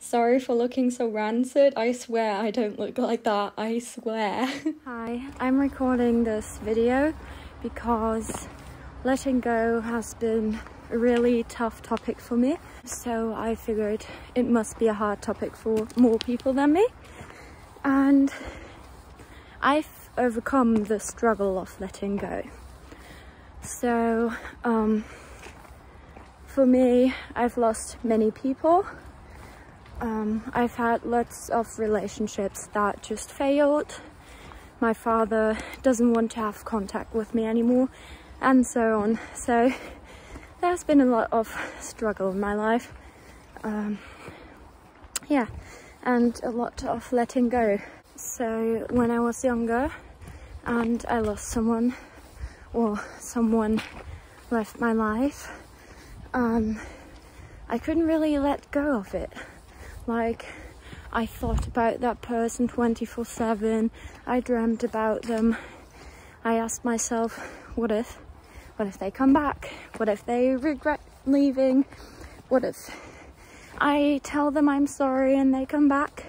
Sorry for looking so rancid. I swear I don't look like that. I swear. Hi, I'm recording this video because letting go has been a really tough topic for me. So I figured it must be a hard topic for more people than me. And I've overcome the struggle of letting go. So for me, I've lost many people. I've had lots of relationships that just failed. My father doesn't want to have contact with me anymore, and so on. So there's been a lot of struggle in my life. Yeah, and a lot of letting go. So when I was younger and I lost someone, or someone left my life, I couldn't really let go of it. Like, I thought about that person 24/7. I dreamt about them. I asked myself, what if they come back? What if they regret leaving? What if I tell them I'm sorry and they come back?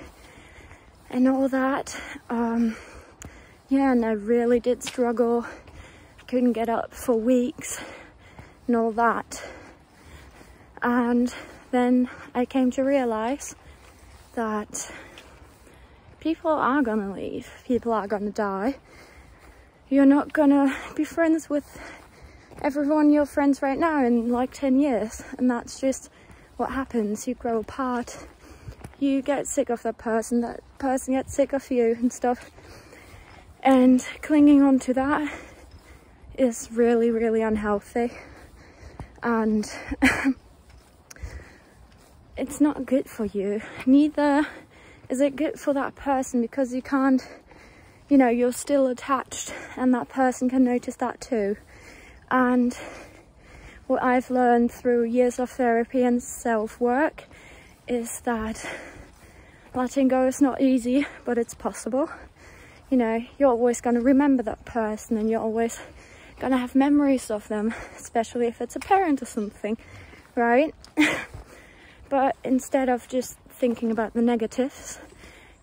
And all that. Yeah, and I really did struggle. I couldn't get up for weeks and all that. And then I came to realize that people are gonna leave, people are gonna die. You're not gonna be friends with everyone you're friends right now in like 10 years, and that's just what happens. You grow apart, you get sick of that person gets sick of you and stuff, and clinging on to that is really, really unhealthy, and it's not good for you. Neither is it good for that person, because you can't, you know, you're still attached and that person can notice that too. And what I've learned through years of therapy and self-work is that letting go is not easy, but it's possible. You know, you're always going to remember that person, and you're always going to have memories of them, especially if it's a parent or something, right? But instead of just thinking about the negatives,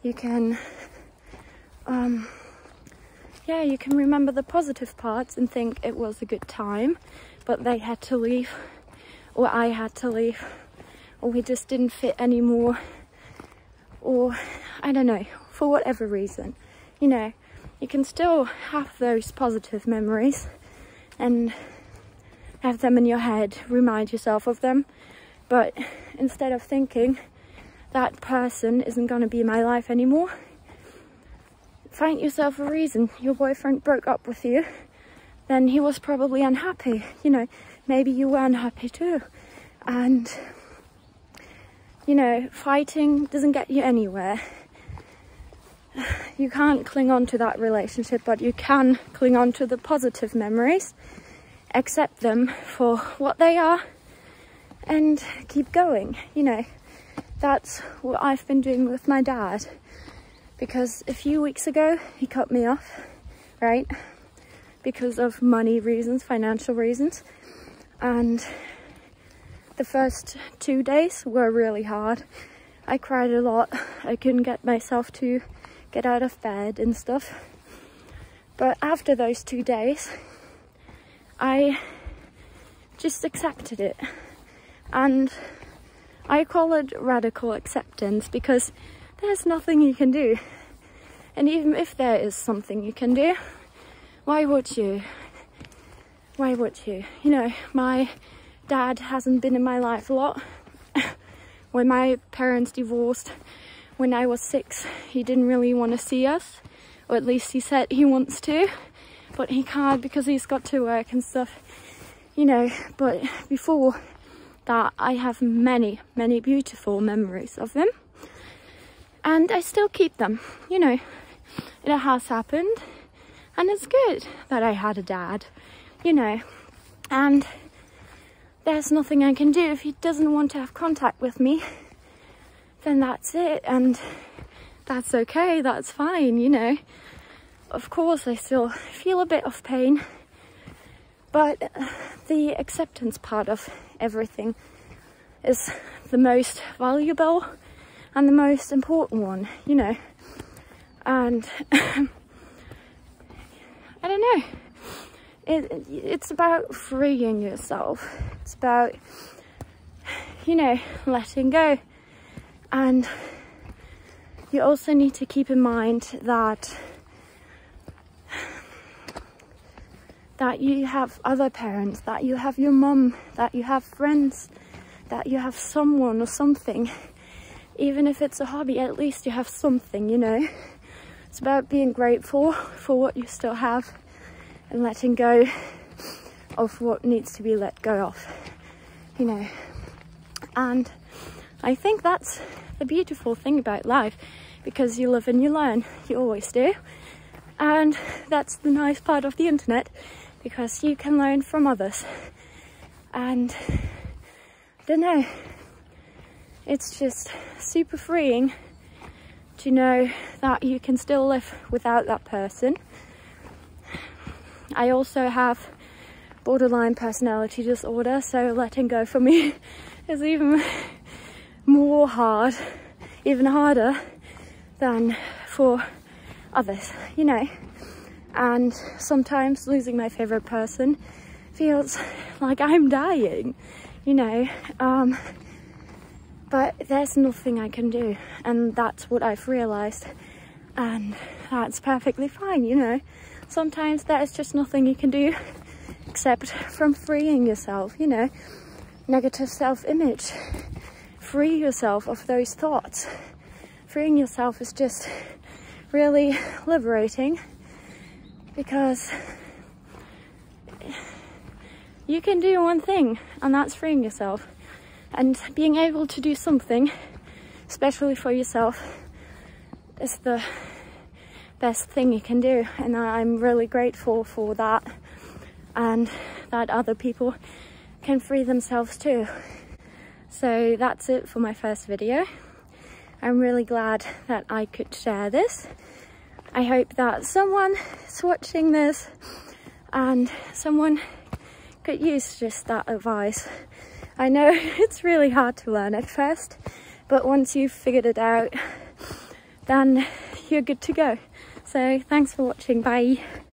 you can, you can remember the positive parts and think it was a good time, but they had to leave, or I had to leave, or we just didn't fit anymore, or I don't know, for whatever reason. You know, you can still have those positive memories and have them in your head, remind yourself of them. But instead of thinking that person isn't going to be in my life anymore, find yourself a reason. Your boyfriend broke up with you, then he was probably unhappy. You know, maybe you were unhappy too. And, you know, fighting doesn't get you anywhere. You can't cling on to that relationship, but you can cling on to the positive memories, accept them for what they are, and keep going. You know, that's what I've been doing with my dad, because a few weeks ago he cut me off, right, because of money reasons, financial reasons, and the first 2 days were really hard. I cried a lot. I couldn't get myself to get out of bed and stuff, but after those 2 days I just accepted it. And I call it radical acceptance, because there's nothing you can do. And even if there is something you can do, why would you? Why would you? You know, my dad hasn't been in my life a lot. When my parents divorced when I was 6, he didn't really want to see us, or at least he said he wants to, but he can't because he's got to work and stuff, you know. But before that, I have many, many beautiful memories of them, and I still keep them. You know, it has happened, and it's good that I had a dad, you know, and there's nothing I can do. If he doesn't want to have contact with me, then that's it, and that's okay, that's fine, you know. Of course I still feel a bit of pain, but the acceptance part of everything is the most valuable and the most important one, you know. And I don't know, it's about freeing yourself. It's about, you know, letting go. And you also need to keep in mind that you have other parents, that you have your mum, that you have friends, that you have someone or something. Even if it's a hobby, at least you have something, you know. It's about being grateful for what you still have and letting go of what needs to be let go of, you know. And I think that's the beautiful thing about life, because you live and you learn, you always do. And that's the nice part of the internet, because you can learn from others. And I don't know, it's just super freeing to know that you can still live without that person. I also have borderline personality disorder, so letting go for me is even more hard, even harder than for others, you know. And sometimes losing my favorite person feels like I'm dying, you know. But there's nothing I can do, and that's what I've realized, and that's perfectly fine, you know. Sometimes there's just nothing you can do except from freeing yourself, you know. Negative self-image, free yourself of those thoughts. Freeing yourself is just really liberating, because you can do one thing, and that's freeing yourself. And being able to do something, especially for yourself, is the best thing you can do. And I'm really grateful for that, and that other people can free themselves too. So that's it for my first video. I'm really glad that I could share this. I hope that someone is watching this and someone could use just that advice. I know it's really hard to learn at first, but once you've figured it out, then you're good to go. So thanks for watching, bye.